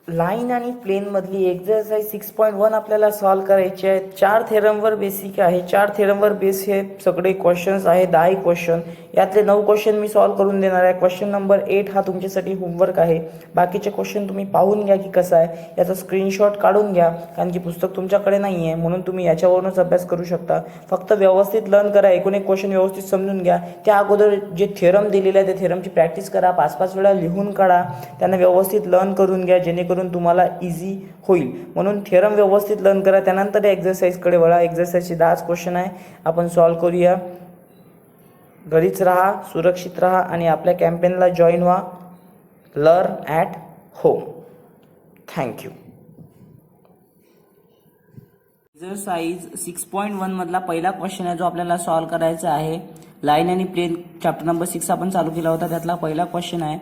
Line आणि प्लेनमधली exercise 6.1 आपल्याला solve करायची आहे. 4 थेरमवर बेसिक आहे. 4 थेरमवर बेस हे सगळे क्वेश्चन्स आहे. 10 क्वेश्चन, यातले 9 क्वेश्चन मी सॉल्व करून देणार आहे. क्वेश्चन नंबर 8 हा तुमच्यासाठी होमवर्क आहे. बाकीचे क्वेश्चन तुम्ही पाहून घ्या की कसं आहे, याचा स्क्रीनशॉट काढून घ्या, कारण की पुस्तक तुमच्याकडे नाही आहे, म्हणून तुम्ही याच्यावरूनच अभ्यास करू शकता. फक्त व्यवस्थित लर्न करा, एकूण एक क्वेश्चन व्यवस्थित समजून घ्या. त्या अगोदर जे थेरम दिलेले आहे त्या थेरमची प्रॅक्टिस करा, 5-5 वेळा लिहून काढा, त्यांना व्यवस्थित लर्न करून घ्या, जेणेकरून तुम्हाला इझी होईल. म्हणून थेरम व्यवस्थित लर्न करा, त्यानंतर एक्झरसाइजकडे वळा. एक्झरसाइजचे 10 क्वेश्चन आहे, आपण सॉल्व करूया. घरीच राहा, सुरक्षित राहा आणि आपल्या कॅम्पेनला जॉईन व्हा. Learn at home. Thank you. Exercise 6.1 मधला पहिला क्वेश्चन आहे जो आपल्याला सॉल्व करायचा आहे. लाईन आणि प्लेन चॅप्टर नंबर 6 आपण चालू केला होता, त्यातला पहिला क्वेश्चन आहे,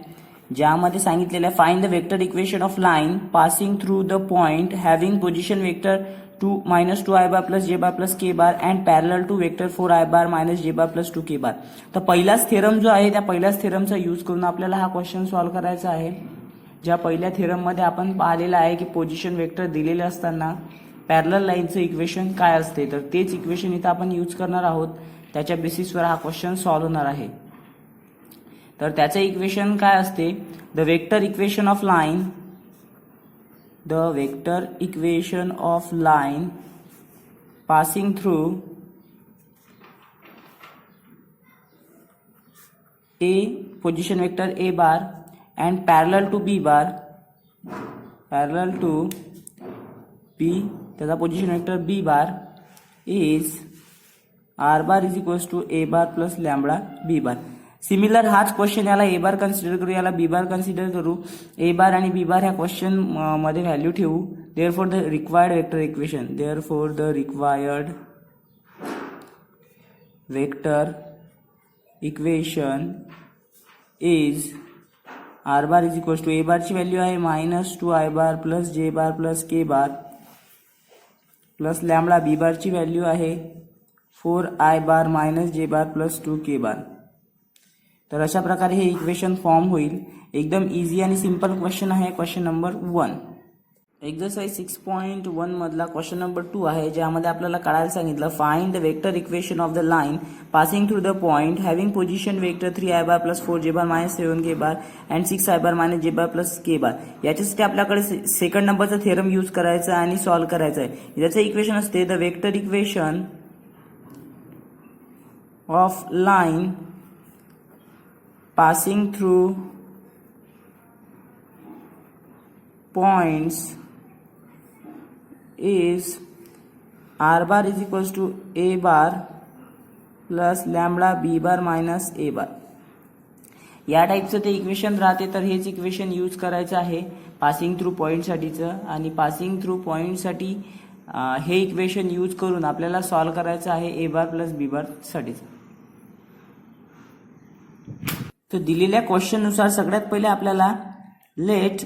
ज्यामध्ये सांगितलेलं आहे find the vector equation of line passing through the point having position vector -2i bar plus j bar plus k bar and parallel to vector 4i bar minus j bar plus 2k bar. तर पहिलाच theorem जो आहे त्या पहिल्याच थेरमचा use करून आपल्याला हा question solve करायचा आहे. ज्या पहिल्या थेरममध्ये आपण पाहिलेलं आहे की पोझिशन वेक्टर दिलेले असताना पॅरलल लाईनचं इक्वेशन काय असते, तर तेच इक्वेशन इथं आपण यूज करणार आहोत. त्याच्या बेसिसवर हा क्वेश्चन सॉल्व होणार आहे. तर त्याचं इक्वेशन काय असते, the vector equation of line, the vector equation of line passing through a position vector A bar and parallel to B bar, parallel to B त्याचा position vector B bar is R bar is equals to A bar plus lambda B bar. Similar हाच question, याला A bar consider करू, याला बी bar consider करू. ए बार आणि B बार ह्या question मध्ये value ठेवू. Therefore the required vector equation, therefore the required vector equation is R bar is equals to ए बारची व्हॅल्यू आहे -2i bar plus J bar plus K bar plus lambda. B बारची value आहे 4i बार minus J bar plus 2k बार. तर अशा प्रकारे हे equation form होईल. एकदम इझी आणि सिंपल क्वेश्चन आहे. Question number 1. एक्झरसाइज 6.1 मधला क्वेश्चन नंबर 2 आहे, ज्यामध्ये आपल्याला काढायला सांगितलं find the vector equation of the line passing through the point having position vector 3i bar plus 4j bar minus 7k bar and 6i bar minus j bar plus k बार. याच्यासाठी आपल्याकडे second नंबरचा theorem use करायचा आणि solve करायचा आहे. याचं equation असते the vector equation of line passing through points is r bar is equals to a bar plus lambda b bar minus a bar. या टाईपचं ते इक्वेशन राहते. तर हेच इक्वेशन यूज करायचं आहे पासिंग थ्रू पॉईंटसाठीचं. आणि पासिंग थ्रू पॉईंटसाठी हे इक्वेशन यूज करून आपल्याला सॉल्व करायचं आहे ए बार प्लस बी बार साठीचं. तर दिलेल्या क्वेश्चन नुसार सगळ्यात पहिले आपल्याला let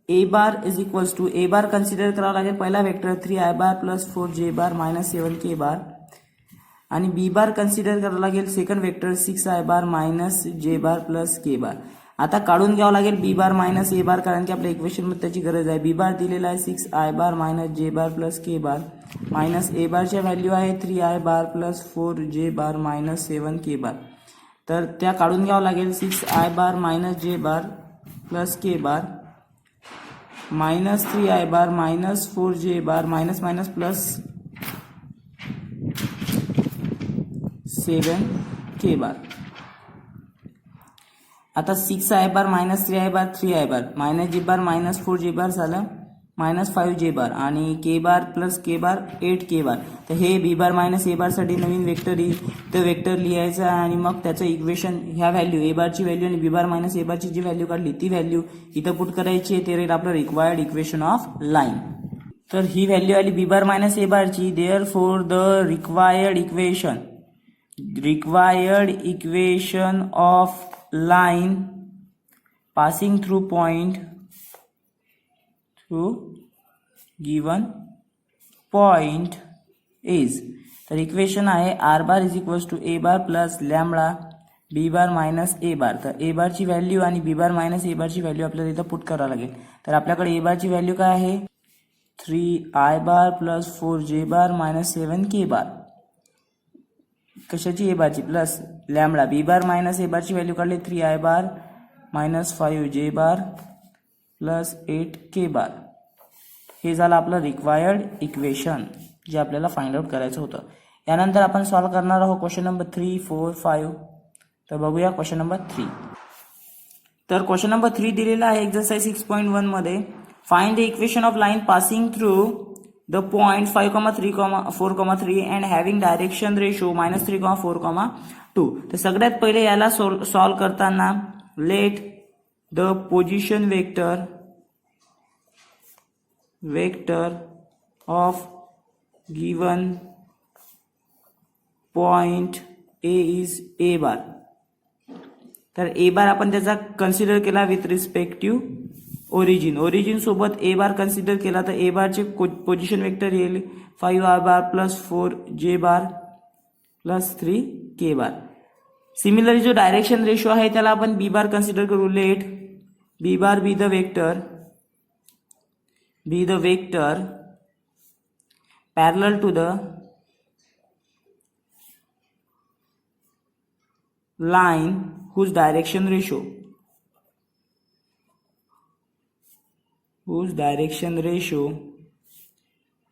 A bar is equals to A bar consider करावं लागेल. पहिला vector 3i bar plus 4j bar minus 7k bar आणि बी बार कन्सिडर करावं लागेल second vector 6i bar minus j bar plus k bar. आता काढून घ्यावं लागेल बी बार मायनस ए बार, कारण की आपल्या इक्वेशन मध्ये त्याची गरज आहे. बी बार दिलेला आहे 6i bar minus j bar plus k bar minus a बारची व्हॅल्यू आहे 3i bar plus 4j bar minus 7k बार. तर त्या काढून घ्यावं लागेल 6i bar minus j bar plus k bar minus 3i bar minus 4j bar minus minus plus 7k bar. आता 6i bar minus 3i bar 3i bar minus j bar minus 4j bar झालं minus 5j bar आणि k bar plus k bar 8k bar. तर हे बी bar minus a बार साठी नवीन vector येईल. तर vector लिहायचं आणि मग त्याचं इक्वेशन ह्या व्हॅल्यू ए बारची व्हॅल्यू आणि बी बार मायनस ए बारची जी व्हॅल्यू काढली ती व्हॅल्यू इथं पुट करायची आहे. ते राहील आपलं रिक्वायर्ड इक्वेशन ऑफ लाईन. तर ही व्हॅल्यू आली बी बार मायनस ए बारची. Therefore the required equation of line passing through point through given point is, तर इक्वेशन आहे r bar is equals to A bar plus lambda B bar minus a bar. तर a बारची value आणि B bar minus a बारची value आपल्याला इथं put करावं लागेल. तर आपल्याकडे ए बारची व्हॅल्यू काय आहे 3i bar plus 4j bar minus 7k बार. कशाची ए बारची plus lambda. B bar minus a बारची व्हॅल्यू काढली 3i बार मायनस 5j बार प्लस 8k बार. हे झालं आपलं रिक्वायर्ड इक्वेशन जे आपल्याला फाइंड आउट करायचं होतं. यानंतर आपण सॉल्व्ह करणार आहोत क्वेश्चन नंबर 3, 4, 5. तर बघूया क्वेश्चन नंबर 3. तर क्वेश्चन नंबर 3 दिलेला आहे एक्सरसाइज 6.1 मध्ये. Find the equation of line passing through the point 5,3,4,3 and having direction ratio -3,4,2. तर सगळ्यात पहिले याला सॉल्व्ह करताना let the position vector of given point a is a bar. तर ए बार आपण त्याचा कन्सिडर केला विथ रिस्पेक्टिव्ह ओरिजिन सोबत ए बार कन्सिडर केला तर ए बारचे पोझिशन वेक्टर येईल 5i bar plus 4j bar plus 3k bar. Similarly जो डायरेक्शन रेशो आहे त्याला आपण बी बार कन्सिडर करू. Let B bar be the vector parallel to the line whose direction ratio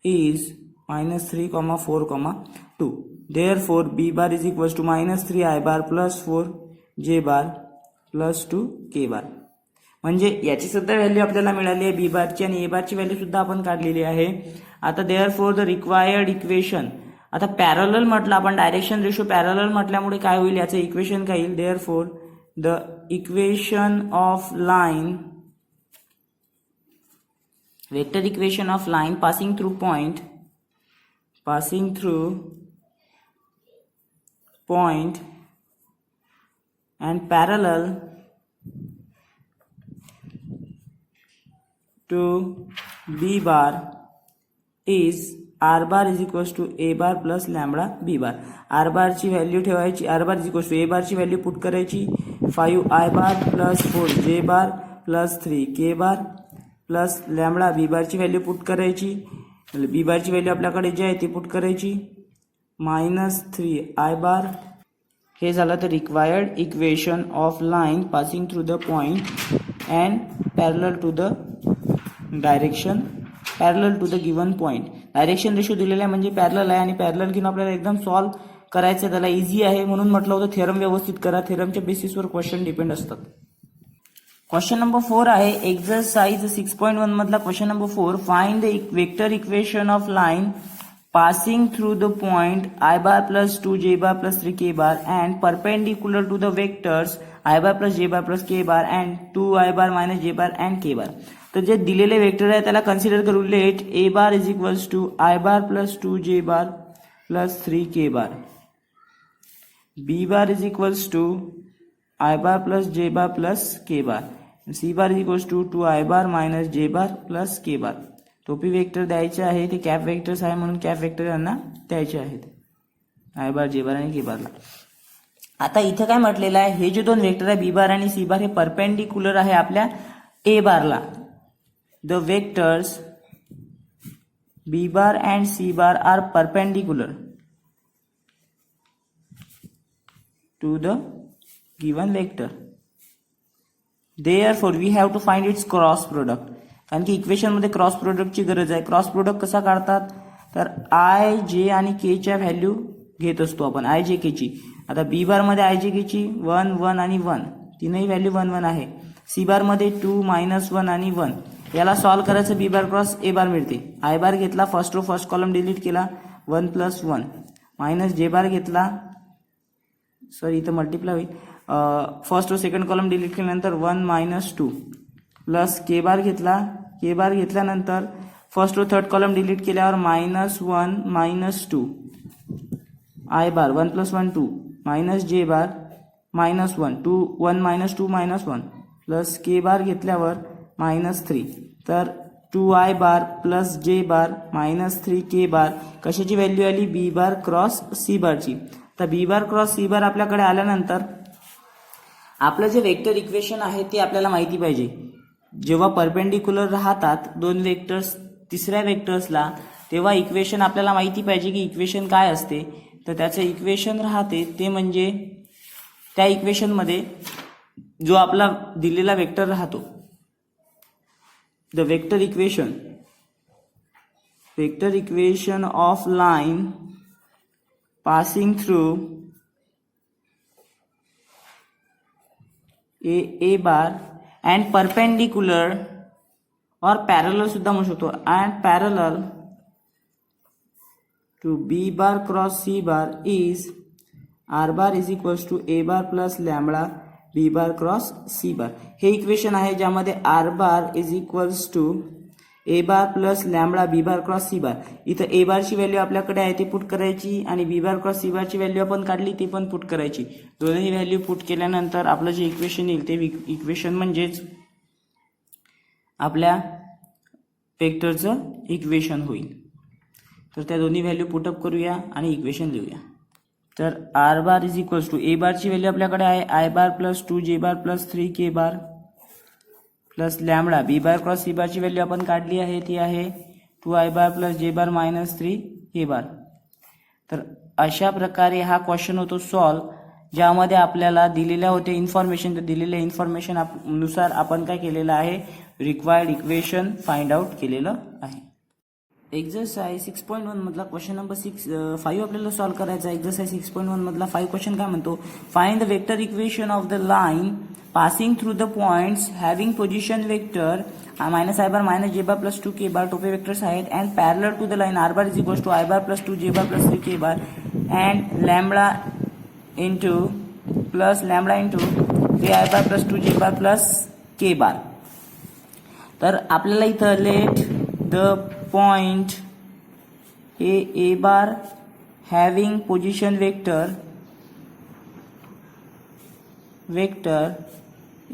is -3,4,2. Therefore b bar is equals to -3i bar plus 4j bar plus 2k bar. म्हणजे याची सुद्धा value आपल्याला मिळाली आहे बी बारची आणि ए बारची व्हॅल्यू सुद्धा आपण काढलेली आहे. आता देअरफॉर द रिक्वायर्ड इक्वेशन. आता पॅरलल म्हटलं आपण डायरेक्शन रेशो पॅरलल म्हटल्यामुळे काय होईल याचं इक्वेशन काय येईल. Therefore the equation of line vector equation of line passing through point and parallel to B bar is R bar is equals to A bar plus lambda b bar. R बारची value ठेवायची. R bar is equals to ए बारची value put करायची 5i bar plus 4j bar plus 3k bar plus lambda b बारची value put करायची. बी बारची value आपल्याकडे जी आहे ती पुट करायची -3i बार. हे झालं तर required equation of line passing through the point and parallel to the direction parallel to the given point. Direction ratio दिलेला आहे म्हणजे पॅरलल आहे आणि पॅरलल घेऊन आपल्याला एकदम सॉल्व्ह करायचं. त्याला इझी आहे म्हणून म्हटलं होतं थेरम व्यवस्थित करा. थेरमच्या बेसिसवर क्वेश्चन डिपेंड असतात. क्वेश्चन नंबर 4 आहे एक्सरसाइज 6.1 मधला question number 4. Find the vector equation of line passing through the point I bar plus 2j bar plus 3k bar and perpendicular to the vectors I bar plus j bar plus k bar and 2i bar minus j bar and k bar. तर जे दिलेले vector आहे त्याला consider करू. Let a bar is equals to I bar plus 2j bar plus 3k bar. b bar is equals to I bar plus j bar plus k bar. c bar is equals to 2i bar minus j bar plus k bar. टोपी vector द्यायचे आहे ते cap vectors आहे म्हणून cap vector यांना द्यायचे आहेत I बार जे बार आणि के बारला. आता इथं काय म्हटलेलं आहे हे जे दोन वेक्टर आहे बी बार आणि सी बार हे परपेंडिक्युलर आहे आपल्या ए बारला. The vectors B bar and C bar are perpendicular to the given vector. Therefore we have to find its cross product. कारण की इक्वेशन मध्ये क्रॉस प्रोडक्टची गरज आहे. क्रॉस प्रोडक्ट कसा काढतात तर आय जे आणि के च्या व्हॅल्यू घेत असतो आपण आय जे के ची. आता बी बार मध्ये आय जे के ची 1 1 आणि 1 तीनही व्हॅल्यू 1 1 आहे. सी बार मध्ये 2 -1 आणि 1. याला सॉल्व्ह करायचं बी बार क्रॉस ए बार मिळते. आय बार घेतला first row first column delete केला 1 + 1 मायनस जे बार घेतला सॉरी इथं मल्टिप्लाय होईल first row second column delete केल्यानंतर 1 - 2 प्लस के बार घेतला. के बार घेतल्यानंतर first row third column delete केल्यावर -1 - 2 आय बार 1 + 1 2 मायनस जे बार -1 2 1 - 2 -1 प्लस के बार घेतल्यावर -3. तर 2i बार प्लस जे बार -3k बार कशाची व्हॅल्यू आली बी बार क्रॉस सी बारची. तर बी बार क्रॉस सी बार आपल्याकडे आल्यानंतर आपलं जे वेक्टर इक्वेशन आहे ते आपल्याला माहिती पाहिजे. जेव्हा परपेंडिक्युलर राहतात दोन वेक्टर्स तिसऱ्या वेक्टर्सला, तेव्हा इक्वेशन आपल्याला माहिती पाहिजे की इक्वेशन काय असते. तर त्याचं इक्वेशन राहते ते म्हणजे त्या इक्वेशनमध्ये जो आपला दिलेला वेक्टर राहतो, the vector equation of line passing through a bar and perpendicular or parallel सुद्धा म्हणू शकतो, and parallel to B bar cross c bar is R bar is equals to A bar plus lambda B bar cross c bar. हे equation आहे ज्यामध्ये r bar is equals to A bar plus lambda B bar cross c bar. इथं a बारची value आपल्याकडे आहे ती put करायची आणि बी बार क्रॉस सी बारची व्हॅल्यू आपण काढली ती पण पुट करायची. दोन्ही व्हॅल्यू पुट केल्यानंतर आपलं जे इक्वेशन येईल ते इक्वेशन म्हणजेच आपल्या वेक्टरचं इक्वेशन होईल. तर त्या दोन्ही व्हॅल्यू पुटअप करूया आणि इक्वेशन लिहूया. तर r bar is equals to ए बारची व्हॅल्यू आपल्याकडे आहे i bar plus 2 bar plus 3 bar plus lambda B bar cross c बारची व्हॅल्यू आपण काढली आहे ती आहे 2 बार प्लस जे बार मायनस 3 बार. तर अशा प्रकारे हा क्वेश्चन होतो सॉल्व, ज्यामध्ये आपल्याला दिलेल्या होते इन्फॉर्मेशन. तर दिलेल्या इन्फॉर्मेशन नुसार आपण काय केलेलं आहे, रिक्वायर्ड इक्वेशन फाइंड आउट केलेलं आहे. एक्झरसाइज 6.1 मधला क्वेश्चन नंबर 5 आपल्याला सॉल्व करायचा आहे. एक्झरसाइज 6.1 मधला 5 क्वेश्चन काय म्हणतो, find the vector equation of the line passing through the points having position vector minus I bar minus j bar plus 2k bar Tope vectors आहेत and parallel to the line r bar is equals to I bar plus 2j bar plus 3k bar and lambda into 3I bar plus 2j bar plus k bar. तर आपल्याला इथं let the point a bar having position vector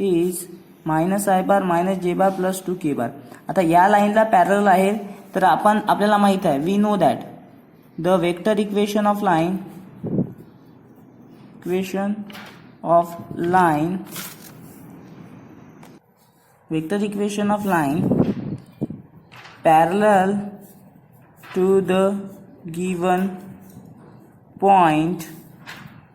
is minus I bar minus j bar plus 2k bar. आता या लाईनला parallel आहे, तर आपल्याला माहित आहे we know that the vector equation of line parallel to the given point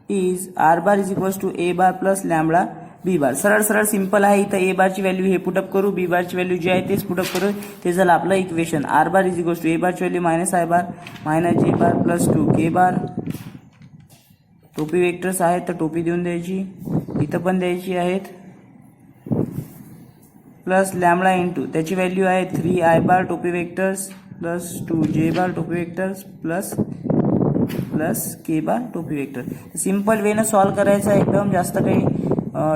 is r bar is equals to a bar plus lambda b bar. सरळ simple आहे. इथं a बारची व्हॅल्यू हे पुटअप करू, b बारची व्हॅल्यू जी आहे तेच put up करू. ते झालं आपलं equation. r bar is equals to a बारची value minus I bar minus j bar plus 2k bar. टोपी वेक्टर्स आहेत तर टोपी देऊन द्यायची, इथं पण द्यायची आहेत, प्लस लॅम्बडा इंटू त्याची व्हॅल्यू आहे 3I bar टोपी वेक्टर्स प्लस 2j bar टोपी वेक्टर्स प्लस k bar टोपी वेक्टर. सिंपल वेनं सॉल्व करायचं आहे, एकदम जास्त काही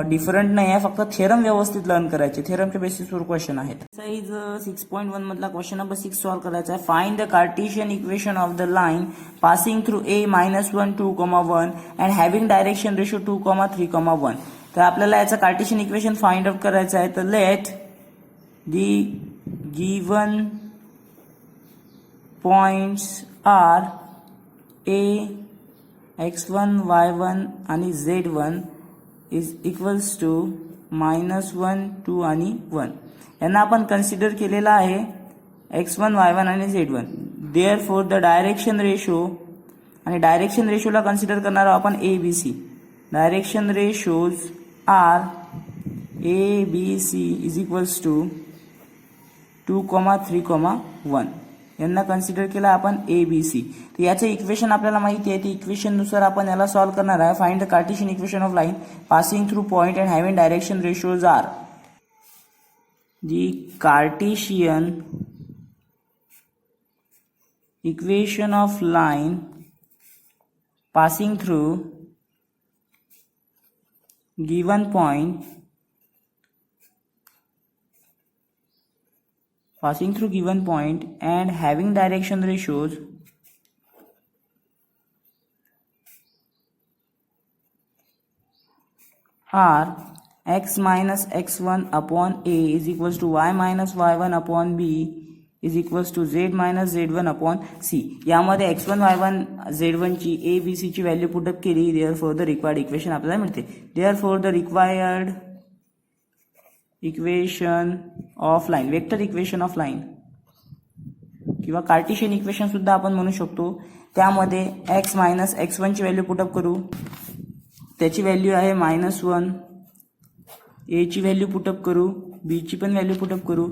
डिफरंट नाही आहे, फक्त थेरम व्यवस्थित लर्न करायचे. थेरमच्या बेसिसवर क्वेश्चन आहेत. एक्सरसाइज 6.1 मधला क्वेश्चन नंबर 6 सॉल्व करायचा आहे. Find the Cartesian equation of the line passing through a -1 2, 1 and having direction ratio 2, 3, 1. तर आपल्याला याचं कार्टेशियन इक्वेशन फाइंड आउट करायचं आहे. तर let the given points are a, x1, y1 आणि z1 इज इक्वल्स टू -1, 2 आणि 1. यांना आपण कन्सिडर केलेला आहे x1, y1 आणि z1. Therefore the direction ratio, आणि डायरेक्शन रेशोला कन्सिडर करणार आहोत आपण ABC. Direction ratios are ABC is equals to 2, 3, 1. यांना कन्सिडर केला आपण ABC. तर याचं इक्वेशन आपल्याला माहिती आहे, ती इक्वेशन नुसार आपण याला सॉल्व करणार आहे. Find the Cartesian equation of line passing through point and having direction ratios are. The Cartesian equation of line passing through given point and having direction ratios are x minus x1 upon a is equals to y minus y1 upon b is equals to Z minus Z1 upon C. यामध्ये x1 y1 Z1 ची A B C ची value put up केली. Therefore the required equation आपल्याला मिळते. Therefore the required equation of line, vector equation of line किंवा Cartesian equation सुद्धा आपण म्हणू शकतो. त्यामध्ये x मायनस x1 ची व्हॅल्यू पुटअप करू. त्याची व्हॅल्यू आहे -1. ए ची व्हॅल्यू पुटअप करू, बी ची पण व्हॅल्यू पुटअप करू.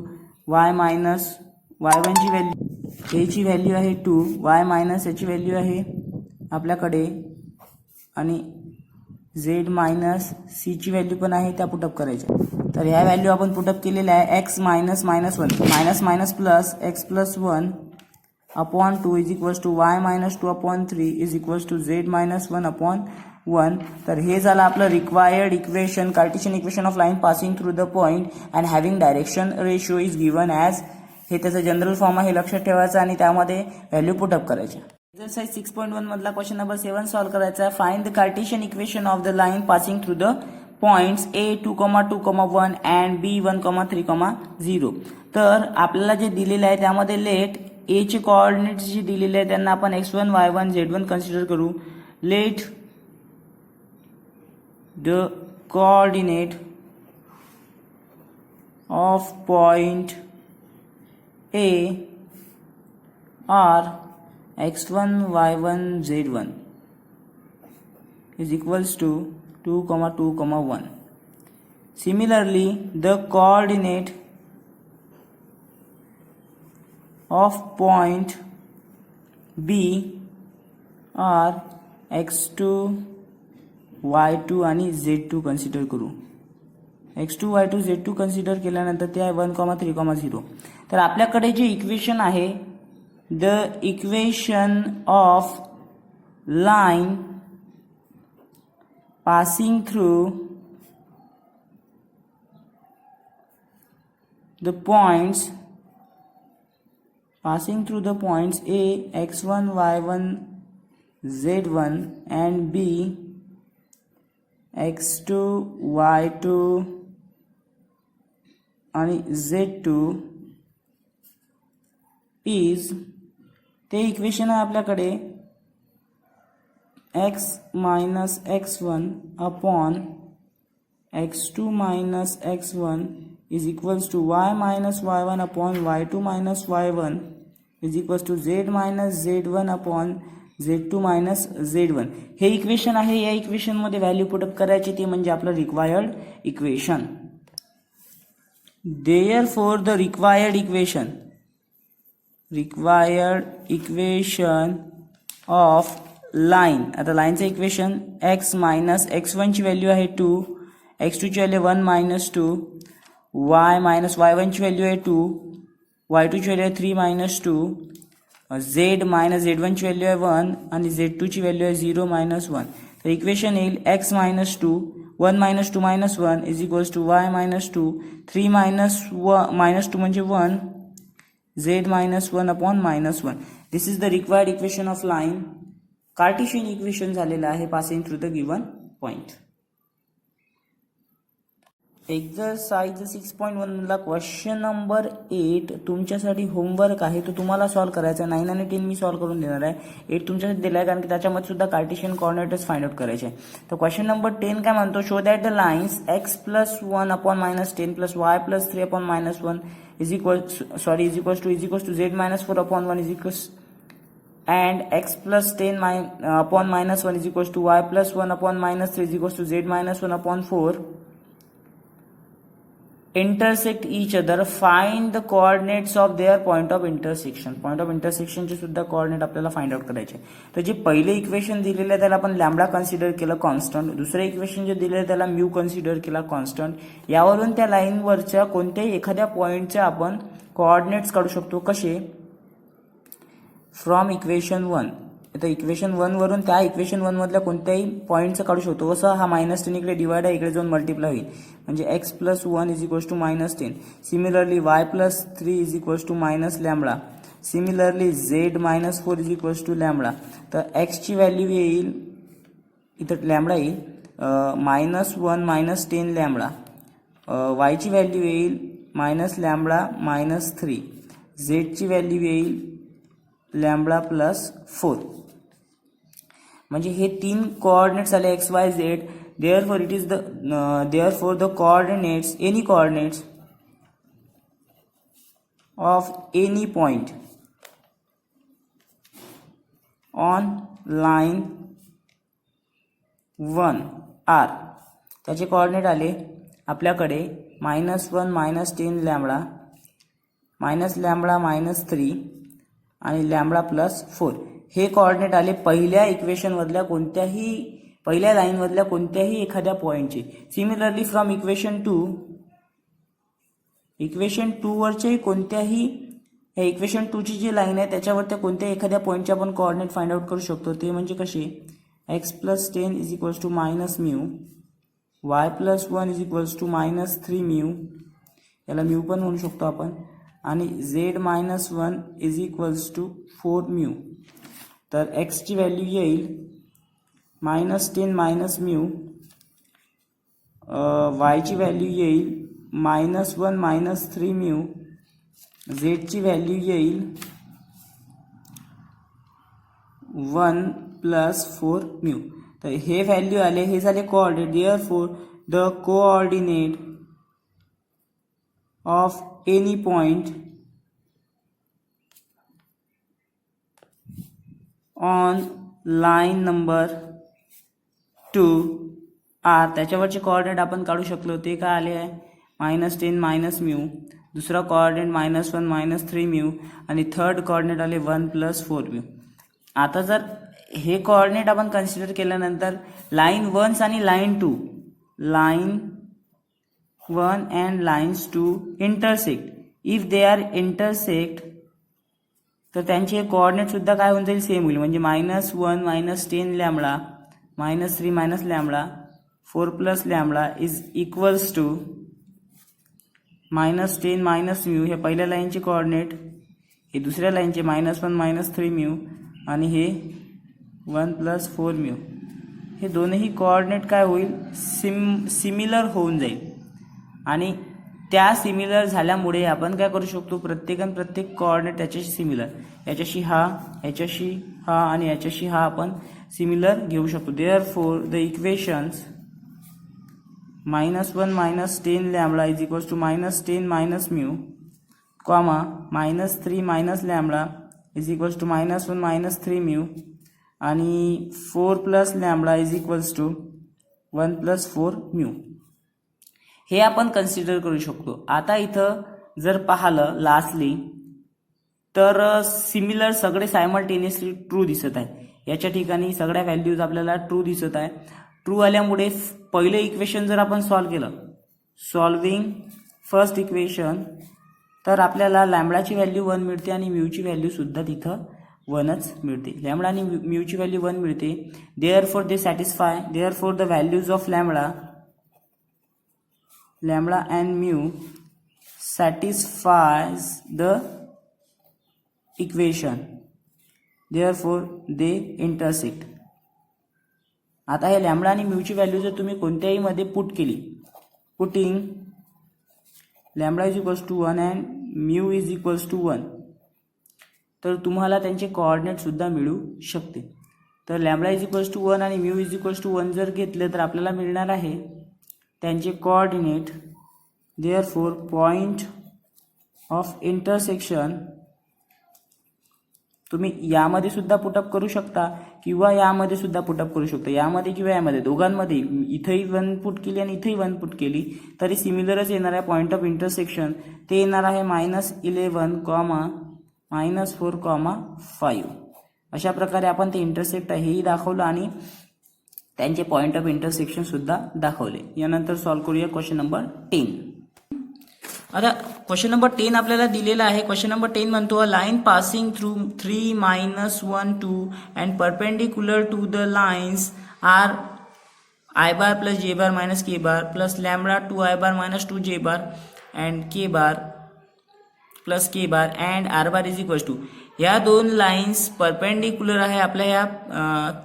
y मायनस y1 ची व्हॅल्यू, ए ची व्हॅल्यू आहे 2, y मायनस याची व्हॅल्यू आहे आपल्याकडे, आणि z मायनस सी ची व्हॅल्यू पण आहे, त्या पुटअप करायच्या. तर ह्या व्हॅल्यू आपण पुटअप केलेल्या आहे. x minus -1 minus minus plus x plus 1 upon 2 is equals to y minus 2 upon 3 is equals to z minus 1 upon 1. तर हे झालं आपलं required equation, Cartesian equation of line passing through the point and having direction ratio is given as. हे त्याचं general form आहे, लक्षात ठेवायचं आणि त्यामध्ये व्हॅल्यू पुटअप करायच्या. एक्सरसाइज 6.1 मधला क्वेश्चन नंबर 7 सॉल्व्ह करायचा आहे. Find the Cartesian equation of the line passing through the points A 2,2,1 and B 1,3,0. तर आपल्याला जे दिलेलं आहे त्यामध्ये लेट A चे कोऑर्डिनेट्स जे दिलेले आहेत त्यांना आपण x1 y1 z1 कन्सिडर करू. Let the coordinate of point A are x1 y1 z1 is equals to 2,2,1. Similarly, the coordinate of point B are x2 y2 आणि z2 कन्सिडर करू. x2 y2 z2 consider केल्यानंतर ते आहे 1,3,0. तर आपल्याकडे जे equation आहे, the equation of line passing through the points A x1 y1 z1 and B x2 y2 आणि z2 is, ते इक्वेशन आहे आपल्याकडे x minus x1 upon x2 minus x1 is equals to y minus y1 upon y2 minus y1 is equals to z minus z1 upon z2 minus z1. हे equation आहे. या equation मध्ये value put up करायची, ते म्हणजे आपलं required equation. Therefore the required equation of line. आता लाईनचं equation x minus x1 ची व्हॅल्यू आहे 2, x2 ची value 1 minus 2, y minus y1 ची व्हॅल्यू आहे 2, y2 ची व्हॅल्यू आहे 3 मायनस 2, z मायनस z1 ची व्हॅल्यू आहे 1 आणि z2 ची व्हॅल्यू आहे 0 मायनस 1. तर इक्वेशन येईल x minus 2 1 minus 2 minus 1 is equals to y minus 2 3 minus 2 म्हणजे 1 z minus 1 upon minus 1. This is the required equation of line. Cartesian equation झालेलं आहे passing through the given point. Exercise 6.1 मधला question number 8 तुमच्यासाठी homework आहे, तो तुम्हाला solve करायचा आहे. 9 आणि 10 मी सॉल्व्ह करून देणार आहे. 8 तुमच्यासाठी दिला आहे कारण की त्याच्यामध्ये सुद्धा कार्टेशियन कोऑर्डिनेट्स फाइंड आउट करायचे. तर क्वेश्चन नंबर 10 काय म्हणतो, show that the lines x plus 1 upon minus 10 plus y plus 3 upon minus 1 is equals to z minus 4 upon 1 is equals and x plus 10 upon minus 1 is equals to y plus 1 upon minus 3 is equals to z minus 1 upon 4 intersect each other. Find the coordinates of their point of intersection. Point of intersection चे सुद्धा coordinate आपल्याला find out करायचे. तर जे पहिले equation दिलेले आहे त्याला आपण लॅम्बडा कन्सिडर केलं कॉन्स्टंट, दुसरे इक्वेशन जे दिलेले आहे त्याला म्यू कन्सिडर केला कॉन्स्टंट. यावरून त्या लाईनवरच्या कोणत्याही एखाद्या पॉइंटचे आपण कोऑर्डिनेट्स काढू शकतो. कसे? From equation 1. आता इक्वेशन 1 वरून त्या इक्वेशन 1 मधल्या कोणत्याही पॉईंटचं काढू शकतो. असं हा -10 इकडे डिवाइड आहे, इकडे जाऊन मल्टिप्लाय होईल, म्हणजे x plus 1 is equals to -10. Similarly y plus 3 is equals to minus lambda. Similarly z minus 4 is equals to lambda. तर x ची व्हॅल्यू येईल, इथं लॅम्बडा येईल -1 -10 लॅम्बडा. y ची व्हॅल्यू येईल -लॅम्बडा -3. झेडची व्हॅल्यू येईल लॅम्बडा प्लस 4. म्हणजे हे 3 कोऑर्डिनेट्स आले X Y Z. Therefore it is the therefore the coordinates any coordinates of any point on line 1 R. त्याचे कोऑर्डिनेट आले आपल्याकडे -1 -10 लॅम्बडा -3 आणि लॅम्बडा प्लस 4. हे कोऑर्डिनेट आले पहिल्या इक्वेशन मधल्या पहिल्या लाईन मधल्या कोणत्याही एखाद्या पॉइंटचे. सिमिलरली फ्रॉम इक्वेशन 2 वरचे कोणत्याही इक्वेशन 2 ची जी लाईन आहे त्याच्यावर त्या कोणत्याही एखाद्या पॉइंटचे आपण कोऑर्डिनेट फाइंड आउट करू शकतो. ते म्हणजे कसे x + 10 = -μ, y + 1 = -3μ, याला μ पण म्हणू शकतो आपण, आणि z - 1 = 4μ. तर x ची व्हॅल्यू येईल -10 - μ, y ची व्हॅल्यू येईल -1 - 3μ, z ची व्हॅल्यू येईल 1 + 4μ. तर हे व्हॅल्यू आले, हे झाले coordinate. Therefore the coordinate of any point on line number 2 R. त्याच्यावरचे कोऑर्डिनेट आपण काढू शकलो. ते काय आले आहे -10 - μ, दुसरा कोऑर्डिनेट -1 - 3μ, आणि थर्ड कोऑर्डिनेट आले 1 + 4μ. आता जर हे कोऑर्डिनेट आपण कन्सिडर केल्यानंतर लाईन 1 आणि line 2 and lines 2 intersect. If they are intersect तर त्यांचे कोऑर्डिनेट सुद्धा काय होऊन जाईल, सेम होईल. म्हणजे -1 - 10 lambda -3 - lambda 4 + lambda is equals to -10 - μ. हे पहिल्या लाईनचे कोऑर्डिनेट, हे दुसऱ्या लाईनचे -1 - 3μ, आणि हे 1 + 4μ. हे दोनही कोऑर्डिनेट काय होईल, सिमिलर होऊन जाईल. आणि त्या सिमिलर झाल्यामुळे आपण काय करू शकतो, प्रत्येक कोऑर्डिनेट त्याच्याशी सिमिलर, याच्याशी हा, याच्याशी हा आणि याच्याशी हा आपण सिमिलर घेऊ शकतो. Therefore the equations -1 - 10 lambda is equals to -10 - μ, -3 - lambda is equals to -1 - 3μ, आणि 4 + लॅम्बडा इज इक्वल्स टू 1 + 4μ. हे आपण कन्सिडर करू शकतो. आता इथं जर पाहिलं लास्टली तर सिमिलर सगळे सायमल्टेनियसली ट्रू दिसत आहे. याच्या ठिकाणी सगळ्या व्हॅल्यूज आपल्याला ट्रू दिसत आहे. ट्रू आल्यामुळे पहिले इक्वेशन जर आपण सॉल्व्ह केलं, सॉल्विंग फर्स्ट इक्वेशन, तर आपल्याला लॅम्बडाची व्हॅल्यू 1 मिळते आणि म्यूची व्हॅल्यू सुद्धा तिथं 1च मिळते. लॅम्बडा आणि म्यूची व्हॅल्यू 1 मिळते. Therefore they satisfy, therefore the values of lambda and mu satisfies the equation, therefore they intersect. आता हे लॅम्बडा आणि म्यूची व्हॅल्यू जर तुम्ही कोणत्याही मध्ये पुट केली, putting lambda is equals to 1 and mu is equals to 1, तर तुम्हाला त्यांचे कोऑर्डिनेट सुद्धा मिळू शकते. तर लॅम्बडा इज इक्वल्स टू 1 आणि म्यू इज इक्वल्स टू 1 जर घेतले तर आपल्याला मिळणार आहे त्यांचे coordinate. Therefore point of intersection तुम्ही यामध्ये सुद्धा पुटअप करू शकता किंवा यामध्ये सुद्धा पुटअप करू शकता, यामध्ये किंवा यामध्ये, दोघांमध्ये. इथेही 1 पुट केली आणि इथेही 1 पुट केली तरी सिमिलरच येणार आहे. पॉइंट ऑफ इंटरसेक्शन ते येणार आहे -11, -4, -5. अशा प्रकारे आपण ते इंटरसेक्ट आहे हेही दाखवलं आणि त्यांचे पॉइंट ऑफ इंटरसेक्शन सुद्धा दाखवले. यानंतर सॉल्व्ह करूया क्वेश्चन नंबर 10. आता क्वेश्चन नंबर 10 आपल्याला दिलेला आहे. क्वेश्चन नंबर 10 म्हणतो, a line passing through 3, -1, 2 and perpendicular to the lines R I bar plus J bar minus K bar plus lambda 2I bar minus 2J bar and K bar plus K bar and R bar is equals to, या दोन lines perpendicular आहे आपल्या या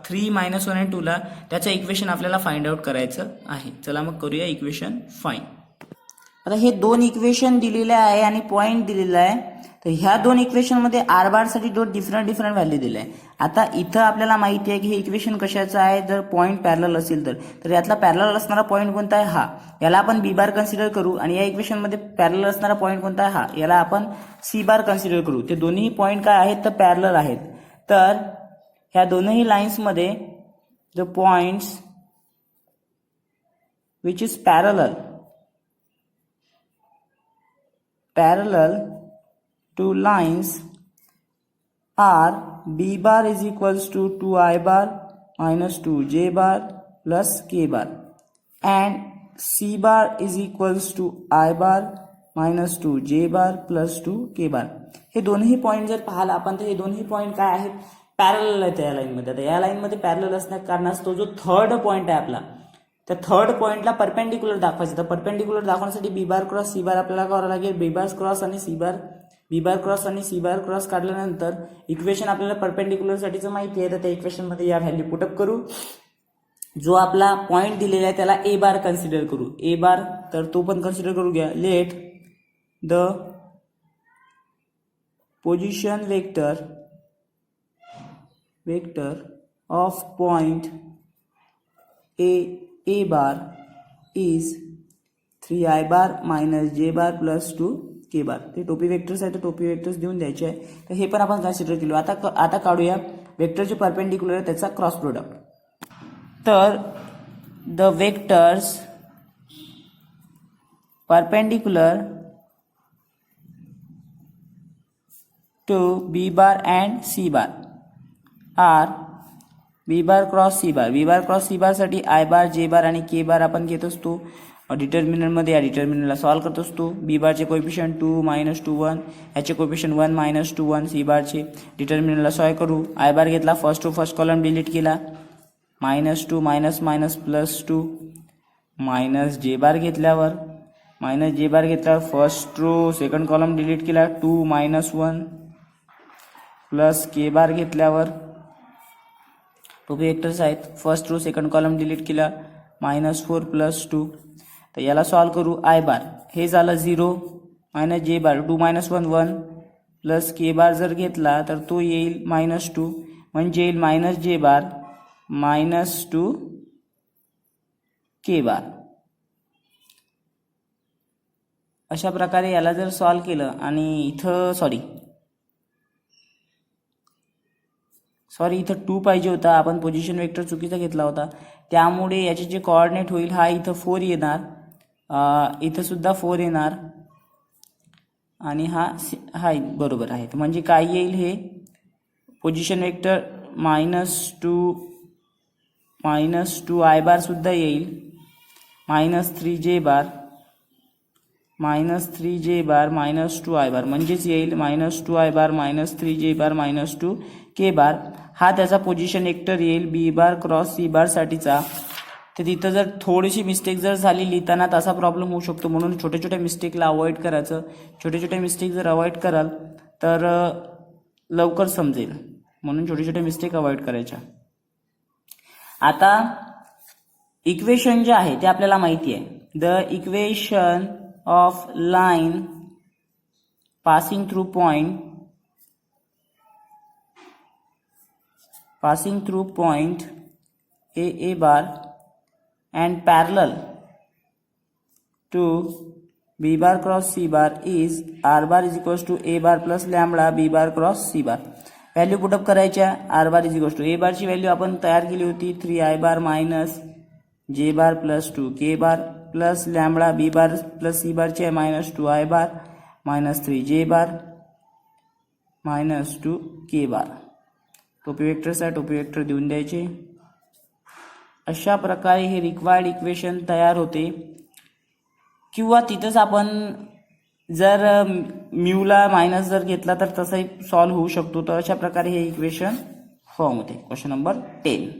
3, -1 आणि 2 ला. त्याचं equation आपल्याला find out करायचं आहे. चला मग करूया इक्वेशन फाइंड. आता हे दोन इक्वेशन दिलेले आहे आणि पॉइंट दिलेला आहे. तर ह्या दोन इक्वेशनमध्ये आर बारसाठी दोन डिफरंट व्हॅल्यू दिले आहे. आता इथं आपल्याला माहिती आहे की हे इक्वेशन कशाचं आहे, जर पॉईंट पॅरलल असेल तर यातला पॅरलल असणारा पॉईंट कोणता आहे, हा. याला आपण बी बार कन्सिडर करू आणि या इक्वेशनमध्ये पॅरलल असणारा पॉईंट कोणता आहे, हा. याला आपण सी बार कन्सिडर करू. ते दोन्ही पॉईंट काय आहेत, तर पॅरलल आहेत. तर ह्या दोनही लाईन्समध्ये the points which is parallel to lines are b bar is equals to 2i bar minus 2j bar plus k bar and c bar is equals to I bar minus 2j bar plus 2k bar. हे दोन्ही point जर पाहिला आपण तर हे दोन्ही point काय आहेत, पॅरलल आहेत या लाईनमध्ये. आता या लाईनमध्ये पॅरलल असण्या कारणास तो जो थर्ड पॉईंट आहे आपला, त्या थर्ड पॉईंटला परपेंडिक्युलर दाखवायचं. तर परपेंडिक्युलर दाखवण्यासाठी बी बार क्रॉस सी बार आपल्याला करावं लागेल. बी बार क्रॉस आणि सी बार क्रॉस काढल्यानंतर इक्वेशन आपल्याला परपेंडिक्युलर साठीचं माहिती आहे. तर त्या इक्वेशन मध्ये या व्हॅल्यू पुटअप करू. जो आपला पॉईंट दिलेला आहे त्याला ए बार कन्सिडर करू. ए बार तर तो पण कन्सिडर करू घ्या. Late the position vector of point A bar is 3i bar minus j bar plus 2k bar. ते टोपी वेक्टर्स आहे तर टोपी वेक्टर्स देऊन द्यायचे आहे. तर हे पण आपण कन्सिडर केलो. आता काढूया वेक्टरचे परपेंडिक्युलर आहे त्याचा क्रॉस प्रोडक्ट. तर the vectors perpendicular to B bar and C bar are b bar cross c bar. B bar cross c bar साठी आय बार, जे बार आणि के बार आपण घेत असतो डिटर्मिनंटमध्ये. या डिटर्मिनंटला सॉल्व्ह करत असतो. बी बारचे कोएफिशियंट 2 - 2 1, याचे कोएफिशियंट 1 - 2 1. सी बारचे डिटर्मिनंटला सॉल्व्ह करू. आय बार घेतला, first to first column delete केला, -2 -+2 मायनस जे बार घेतल्यावर first row second column delete केला, 2 - 1 प्लस के बार घेतल्यावर टोपी वेक्टर्स आहेत. First row second column delete केला, -4 + 2. तर याला सॉल्व्ह करू. आय बार हे झालं 0 मायनस जे बार 2 - 1 1 प्लस के बार जर घेतला तर तो येईल -2 म्हणजे येईल मायनस जे बार -2 के बार. अशा प्रकारे याला जर सॉल्व्ह केलं आणि इथं इथं 2 पाहिजे होता, आपण पोझिशन वेक्टर चुकीचा घेतला होता. त्यामुळे याचे जे कोऑर्डिनेट होईल हा इथं 4 येणार, इथं सुद्धा 4 येणार आणि हा बरोबर आहे. म्हणजे काय येईल, हे पोझिशन वेक्टर -2 आय बार सुद्धा येईल, -3j बार -2 आय बार म्हणजेच येईल -2 आय बार -3j बार -2 के बार. हा त्याचा पोझिशन वेक्टर येईल बी बार क्रॉस सी बार साठीचा. तर तिथं जर थोडीशी मिस्टेक जर झाली लिहिताना तसा प्रॉब्लेम होऊ शकतो. म्हणून छोट्या मिस्टेकला अवॉइड करायचं. छोटे मिस्टेक जर अवॉइड कराल तर लवकर समजेल, म्हणून छोटे मिस्टेक अवॉइड करायच्या. आता इक्वेशन जे आहे ते आपल्याला माहिती आहे. The equation of line passing through point A bar and parallel to B bar cross C bar is R bar is equals to A bar plus lambda B bar cross C bar. Value put up करायच्या. R bar is equals to A bar ची value आपण तयार केली होती 3i bar minus J bar plus 2k bar plus lambda B bar plus C bar ची आहे -2i bar -3j bar -2k bar. टोपी vectors आहे, टोपी वेक्टर देऊन द्यायचे. अशा प्रकारे हे रिक्वायर्ड इक्वेशन तयार होते. किंवा तिथंच आपण जर म्यूला मायनस जर घेतला तर तसंही सॉल्व्ह होऊ शकतो. तर अशा प्रकारे हे इक्वेशन फॉर्म होते. Question number 10.